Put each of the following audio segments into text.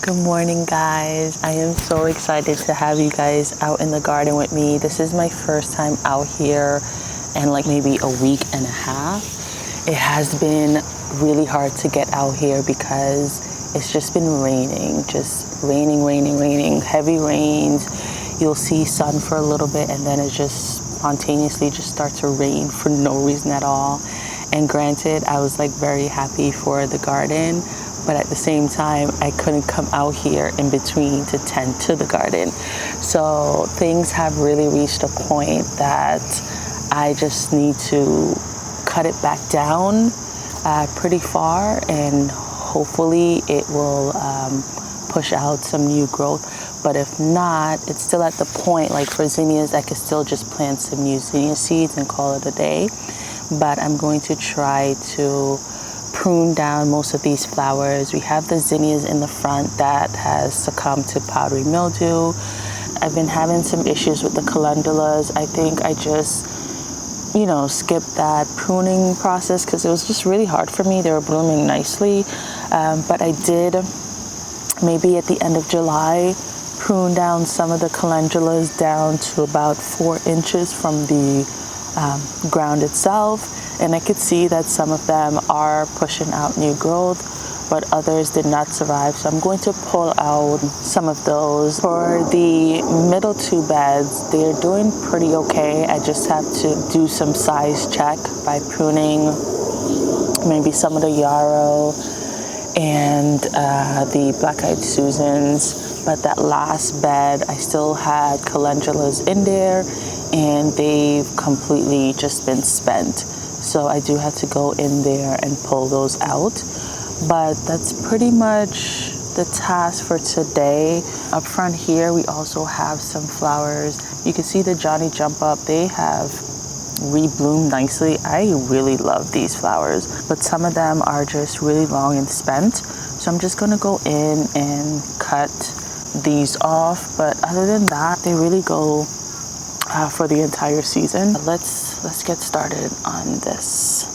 Good morning, guys. I am so excited to have you guys out in the garden with me. This is my first time out here in like maybe a week and a half. It has been really hard to get out here because it's just been raining, raining, heavy rains. You'll see sun for a little bit and then it just spontaneously just starts to rain for no reason at all. And granted, I was like very happy for the garden, but at the same time, I couldn't come out here in between to tend to the garden. So things have really reached a point that I just need to cut it back down pretty far, and hopefully it will push out some new growth. But if not, it's still at the point, like for zinnias, I could still just plant some new zinnia seeds and call it a day. But I'm going to try to prune down most of these flowers. We have the zinnias in the front that has succumbed to powdery mildew. I've been having some issues with the calendulas. I think I just, skipped that pruning process because it was just really hard for me. They were blooming nicely. But I did, maybe at the end of July, prune down some of the calendulas down to about 4 inches from the ground itself, and I could see that some of them are pushing out new growth, but others did not survive. So I'm going to pull out some of those. For the middle 2 beds, they're doing pretty okay. I just have to do some size check by pruning maybe some of the yarrow and the black-eyed Susans. But that last bed, I still had calendulas in there, and they've completely just been spent. So I do have to go in there and pull those out. But that's pretty much the task for today. Up front here, we also have some flowers. You can see the Johnny Jump Up. They have rebloomed nicely. I really love these flowers, but some of them are just really long and spent. So I'm just gonna go in and cut these off. But other than that, they really go for the entire season. Let's get started on this.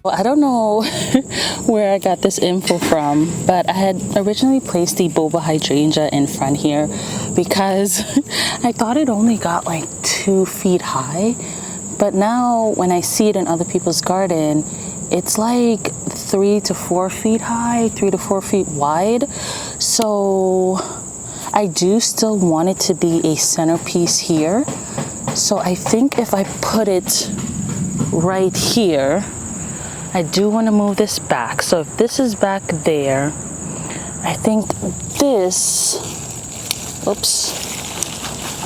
I don't know where I got this info from, but I had originally placed the boba hydrangea in front here because I thought it only got like 2 feet high, but now when I see it in other people's garden, it's like 3 to 4 feet high, 3 to 4 feet wide. So I do still want it to be a centerpiece here. So I think if I put it right here, I do want to move this back. So if this is back there, I think this,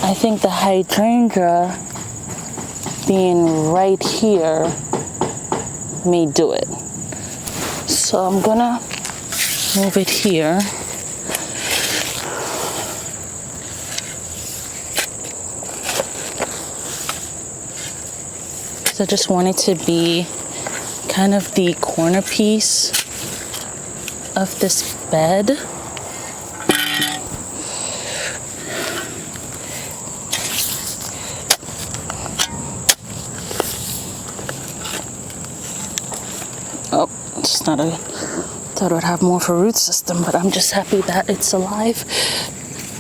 I think the hydrangea being right here may do it. So I'm gonna move it here. So I just want it to be kind of the corner piece of this bed. up. It's not a, thought it would have more of a root system, but I'm just happy that it's alive.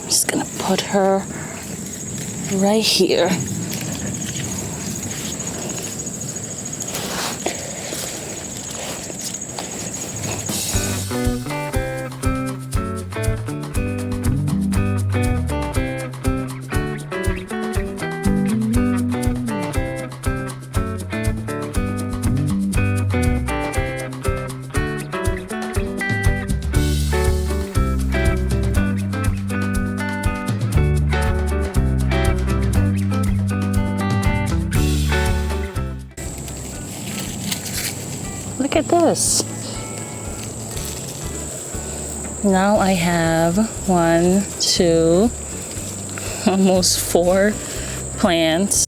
I'm just gonna put her right here. Look at this. Now I have 1, 2, almost 4 plants.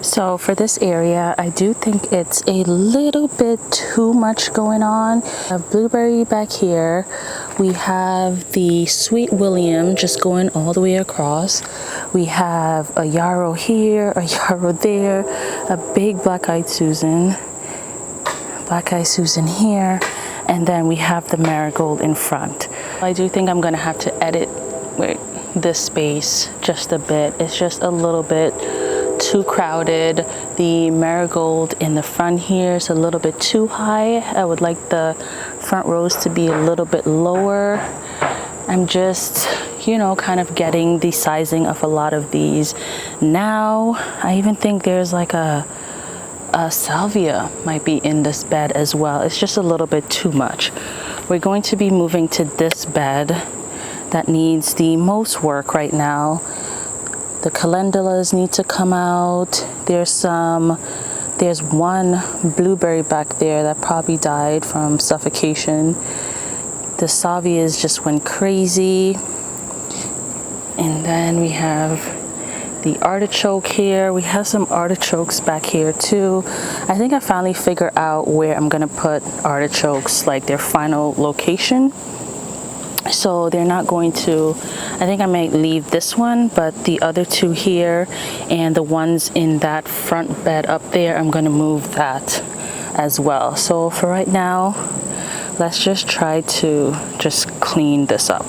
So for this area, I do think it's a little bit too much going on. A blueberry back here. We have the Sweet William just going all the way across. We have a yarrow here, a yarrow there, a big black-eyed Susan here, and then we have the marigold in front. I do think I'm gonna have to edit this space just a bit. It's just a little bit too crowded. The marigold in the front here is a little bit too high. I would like the front rows to be a little bit lower. I'm just, you know, kind of getting the sizing of a lot of these. Now, I even think there's like a salvia might be in this bed as well. It's just a little bit too much. We're going to be moving to this bed that needs the most work right now. The calendulas need to come out. There's one blueberry back there that probably died from suffocation. The salvias just went crazy. And then we have the artichoke here. We have some artichokes back here too. I think I finally figured out where I'm gonna put artichokes, like their final location. So they're not going to, I think I might leave this one, but the other two here and the ones in that front bed up there, I'm going to move that as well. So for right now, let's just try to just clean this up.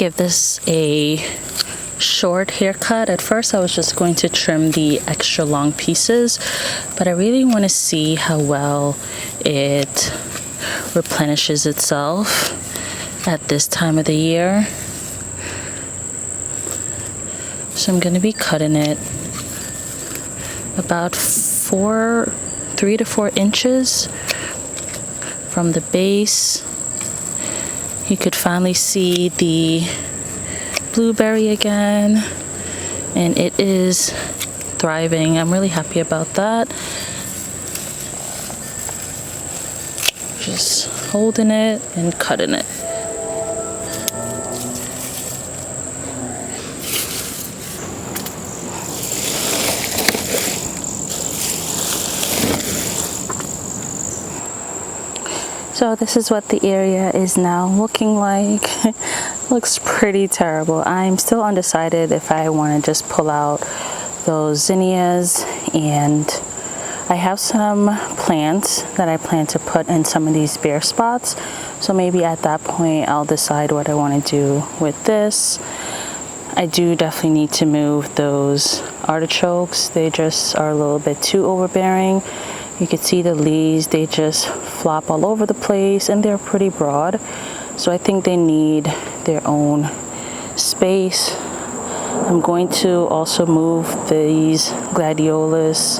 give this a short haircut. At first I was just going to trim the extra long pieces, but I really want to see how well it replenishes itself at this time of the year. So I'm going to be cutting it about 3 to 4 inches from the base. You could finally see the blueberry again, and it is thriving. I'm really happy about that. Just holding it and cutting it. So this is what the area is now looking like. Looks pretty terrible. I'm still undecided if I want to just pull out those zinnias, and I have some plants that I plan to put in some of these bare spots. So maybe at that point I'll decide what I want to do with this. I do definitely need to move those artichokes. They just are a little bit too overbearing. You can see the leaves, they just flop all over the place, and they're pretty broad. So I think they need their own space. I'm going to also move these gladiolus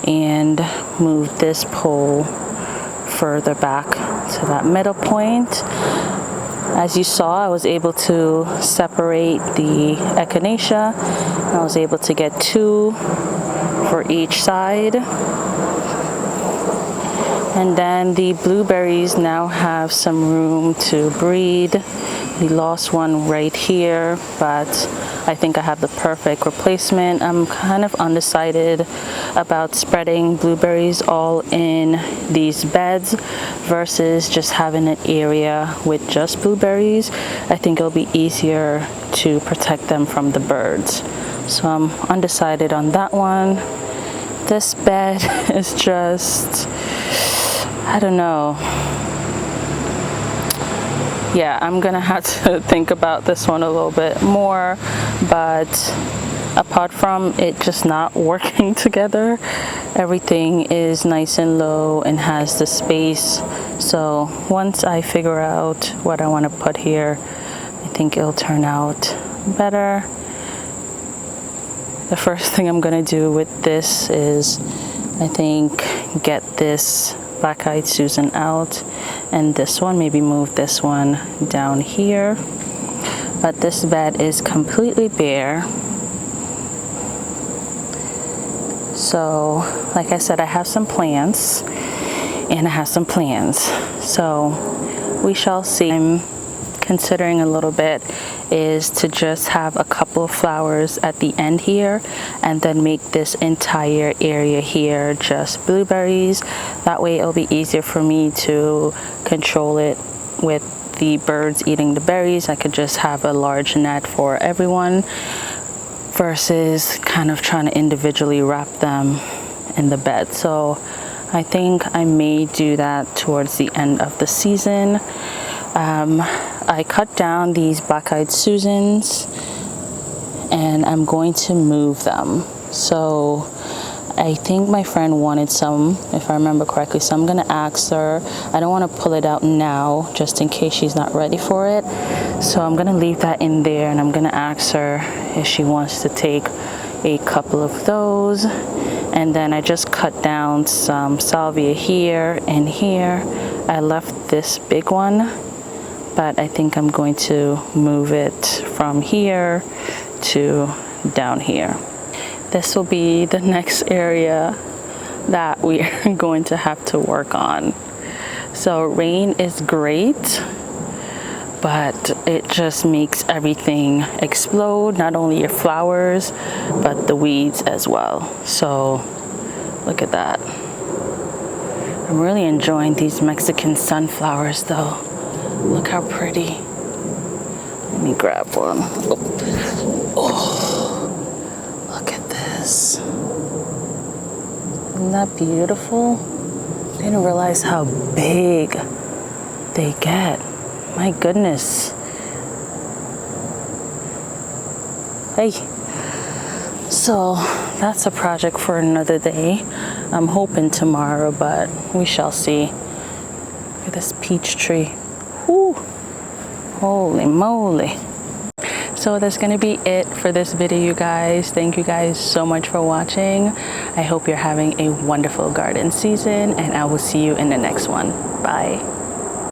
and move this pole further back to that middle point. As you saw, I was able to separate the echinacea. I was able to get 2 for each side. And then the blueberries now have some room to breed. We lost one right here, but I think I have the perfect replacement. I'm kind of undecided about spreading blueberries all in these beds versus just having an area with just blueberries. I think it'll be easier to protect them from the birds. So I'm undecided on that one. This bed is just, I don't know. Yeah, I'm gonna have to think about this one a little bit more, but apart from it just not working together, everything is nice and low and has the space. So once I figure out what I want to put here, I think it'll turn out better. The first thing I'm gonna do with this is, I think, get this black-eyed Susan out, and this one, maybe move this one down here. But this bed is completely bare. So like I said, I have some plants and I have some plans, so we shall see. I'm considering a little bit is to just have a couple of flowers at the end here, and then make this entire area here just blueberries. That way it'll be easier for me to control it with the birds eating the berries. I could just have a large net for everyone versus kind of trying to individually wrap them in the bed. So I think I may do that towards the end of the season. I cut down these black-eyed Susans and I'm going to move them. So I think my friend wanted some, if I remember correctly, so I'm gonna ask her. I don't want to pull it out now just in case she's not ready for it. So I'm gonna leave that in there, and I'm gonna ask her if she wants to take a couple of those. And then I just cut down some salvia here and here. I left this big one, but I think I'm going to move it from here to down here. This will be the next area that we are going to have to work on. So rain is great, but it just makes everything explode, not only your flowers, but the weeds as well. So look at that. I'm really enjoying these Mexican sunflowers though. Look how pretty. Let me grab one. Oh, look at this. Isn't that beautiful? I didn't realize how big they get. My goodness. Hey. So that's a project for another day. I'm hoping tomorrow, but we shall see. Look at this peach tree. Whoo! Holy moly. So that's going to be it for this video, you guys. Thank you guys so much for watching. I hope you're having a wonderful garden season, and I will see you in the next one. Bye.